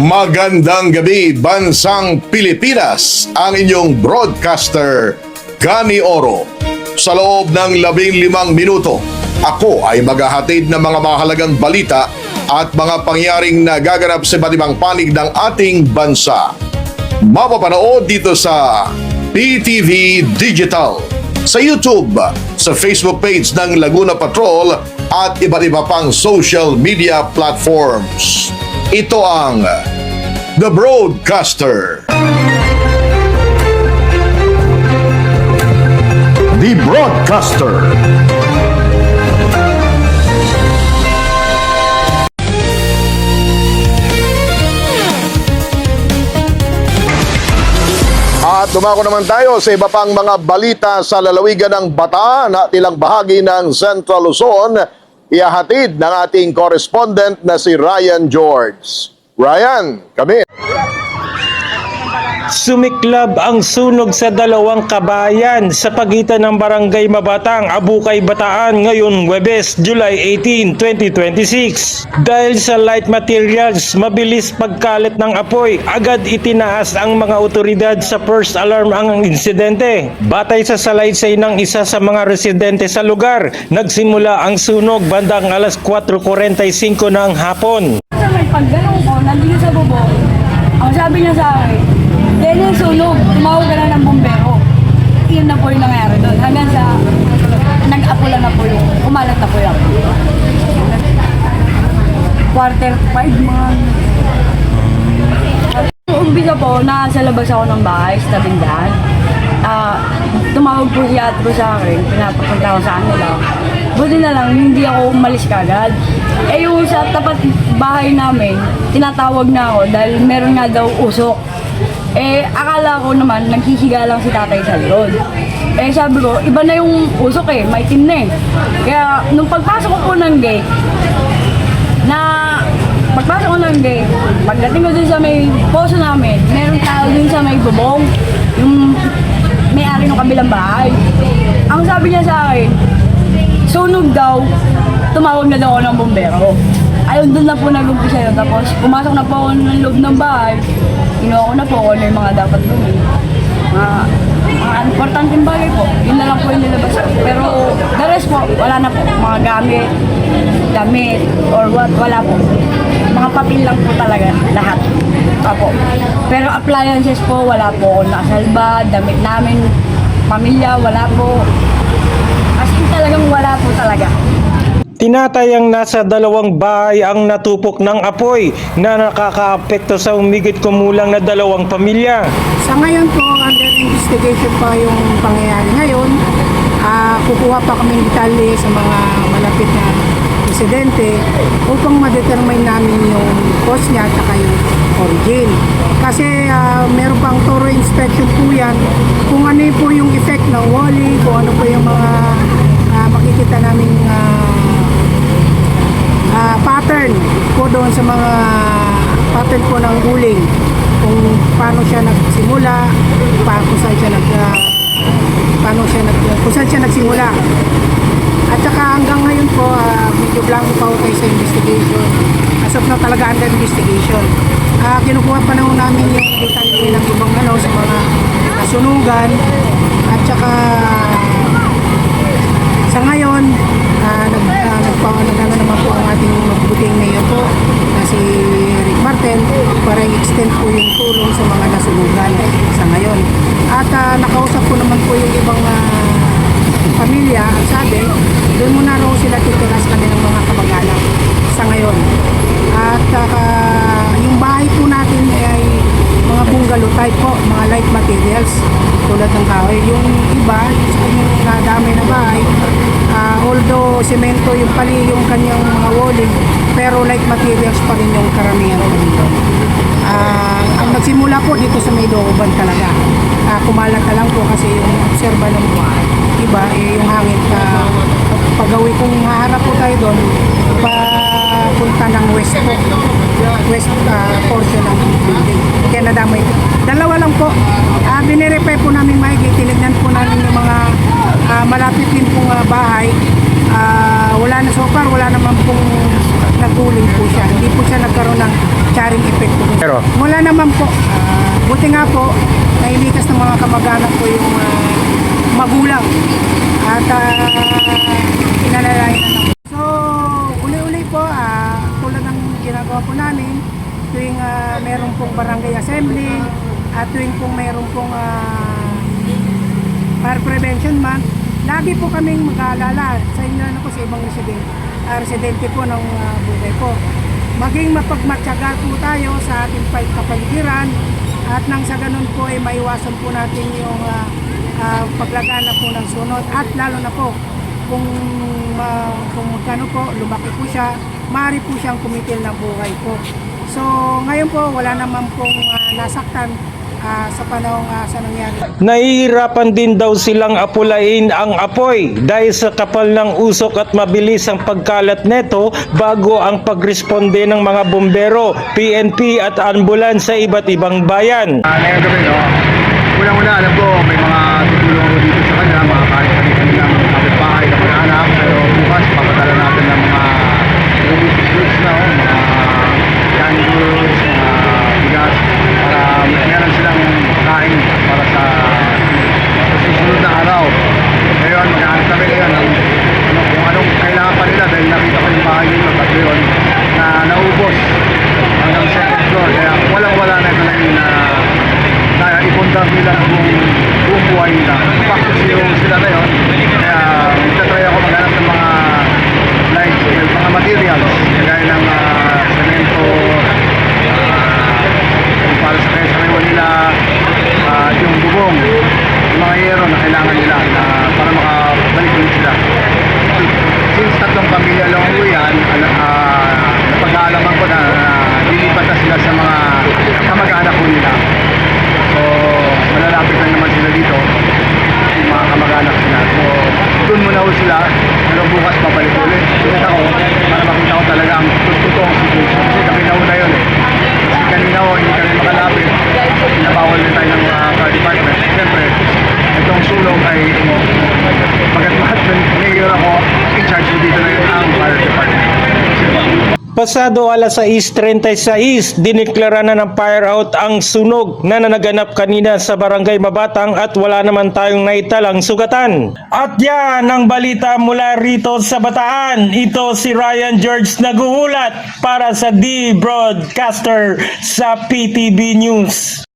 Magandang gabi, bansang Pilipinas, ang inyong broadcaster, Gani Oro. Sa loob ng 15 minuto, ako ay maghahatid ng mga mahalagang balita at mga pangyaring nagaganap sa iba't ibang panig ng ating bansa. Mapapanood dito sa PTV Digital, sa YouTube, sa Facebook page ng Laguna Patrol at iba't iba pang social media platforms. Ito ang The Broadcaster. The Broadcaster. At dumako naman tayo sa iba pang mga balita sa lalawigan ng Bataan at ilang bahagi ng Central Luzon. Ihahatid ng ating correspondent na si Ryan George. Ryan, kami. Sumiklab ang sunog sa dalawang kabayan sa pagitan ng Barangay Mabatang, Abukay, Bataan ngayon Huwebes, July 18, 2026. Dahil sa light materials, mabilis pagkalit ng apoy, agad itinaas ang mga otoridad sa first alarm ang insidente. Batay sa salaysay ng isa sa mga residente sa lugar, nagsimula ang sunog bandang alas 4:45 ng hapon. Sa may pagganong ko, nandito sa bubong, ang sabi niya sa akin, then yung sunog, tumawag ka na ng bumbero. Yun na po yung nangyari doon. Hanggang sa nag-apula na po yung, kumalat na po yung quarter 5 mga. Umpisa po, nasa labas ako ng bahay sa tindahan. Tumawag po si ate ko sa akin, pinapapunta ko sa kanila. Buti na lang, hindi ako umalis kagad. Eh yung sa tapat bahay namin, tinatawag na ako dahil meron nga daw usok. Eh, akala ko naman, naghihiga lang si tatay sa likod. Eh, sabi ko, iba na yung usok eh, maitim na eh. Kaya, nung pagpasok ko po ng gate, pagdating ko dun sa may poso namin, meron tao dun sa may bubong, yung may-ari ng kabilang bahay. Ang sabi niya sa akin, sunog daw, tumawag na daw ako ng bumbero. Ayun, doon na po nag-umpisa yun. Tapos, pumasok na po ako ng loob ng bahay. Kinuha ko na po kung ano yung mga dapat gawin. Mga importanteng bagay po. Yun na lang po yung nilabas ko. Pero, the rest po, wala na po. Mga gamit, damit, or what, wala po. Mga papel lang po talaga, lahat. Opo. Pero appliances po, wala po. Nakasalba, damit namin, pamilya, wala po. As in talagang wala po talaga. Tinatayang nasa 2 bahay ang natupok ng apoy na nakakaapekto sa humigit kumulang na 2 pamilya. Sa ngayon po, under investigation pa yung pangyayari ngayon. Kukuha pa kami ng detalye sa mga malapit na insidente upang ma-determine namin yung cause niya at saka yung origin. Kasi meron pang thorough inspection po yan kung ano po yung effect ng walling, kung ano po yung mga makikita namin pattern po doon sa mga pattern po ng uling, kung paano siya nagsimula, kung saan siya nagsimula. At saka hanggang ngayon po, medyo blanco pa tayo sa investigation. As of now talaga under investigation. Kinukuha pa namin yung detalye ng ibang sa mga nasunugan. At saka sa ngayon, nagpapanaga naman po ang ating mabuting mayor po na si Rick Martin para i-extend po yung tulong sa mga nasunugan sa ngayon. At nakausap po naman po yung ibang pamilya at sabi, doon muna raw sila titira sa kanilang mga kamag-anak sa ngayon. At yung bahay po natin ay mga bungalow type po, mga light materials tulad ng kahoy. Yung iba, yung nadamay na bahay, although semento yung kanyang mga walling, pero light materials pa rin yung karamihan po dito. Ang nagsimula po dito sa may looban talaga. Kumalat na lang po kasi yung obserba ng iba, yung hangin pagawi kung haharap po tayo doon, papunta ng west portion ng building. Kaya nadamay. 2 lang po. Binirepair po namin maigi. Tinignan po namin yung mga malapit din pong bahay. Wala na so far, wala naman pong naguling po siya. Hindi po siya nagkaroon ng deterring effect po. Pero? Wala naman po. Buti nga po, nailikas ng mga kamag-anak ko yung magulang. At pinalalayan na lang. So, uli-uli po, tulad ng ginagawa po namin, tuwing meron pong barangay assembly, at tuwing pong meron pong fire prevention month, lagi po kaming mag-aalala sa inyo na po sa ibang residente po ng Bukay po. Maging mapagmatyaga po tayo sa ating kapaligiran at nang sa ganun po ay maiwasan po natin yung paglagana po ng sunod at lalo na po kung magkano po lumaki po siya, maaari po siyang kumitil ng buhay po. So ngayon po wala naman pong nasaktan sa panahong sa nangyari. Nahihirapan din daw silang apulain ang apoy dahil sa kapal ng usok at mabilis ang pagkalat neto bago ang pagresponde ng mga bumbero, PNP at ambulans sa iba't ibang bayan. Ngayong gabi, no? Unang-una, alam ko, may mga tutulong ako dito sa kanya, mga kahit kanilang kapitbahay, kamag-anak, pero bukas, papatala natin ng mga relief goods na, mga canned goods, mga bigas, para meron silang kain para sa susunod na araw. Ngayon, mag-aanap kami ngayon kung anong kailangan pa nila dahil nakita ko yung bahay nila at yun na naubos hanggang second floor. Kaya walang-wala na ito na yun na ipundar nila buong buhay nila. Practice yung sila na yun. Kaya magtatry ako maghanap ng mga like mga materials kagaya ng semento, para sa kaya nila, yung bubong, yung mga yero na kailangan nila para makabalik ulit sila. Since tatlong pamilya lang ang uwihan, napag-aalaman ko na lilipat na sila sa mga kamag-anak ko nila. So, malalapit na naman sila dito, yung mga kamag-anak sila. So, doon muna ho sila, pero bukas papalik ulit. Ulit ako, para makita ko talaga ang totoong situation. Kasi kami na una yun eh. Kasi kanina ho, hindi kami makalapit. Pinabawal din tayo ng fire department. Siyempre, itong sulong ay pagkat mayor ako, in charge dito na yun ang fire department. Pasado alas 6:36, dineklara na ng fire out ang sunog na naganap kanina sa Barangay Mabatang at wala naman tayong naitalang sugatan. At yan ang balita mula rito sa Bataan. Ito si Ryan George naguulat para sa D Broadcaster sa PTB News.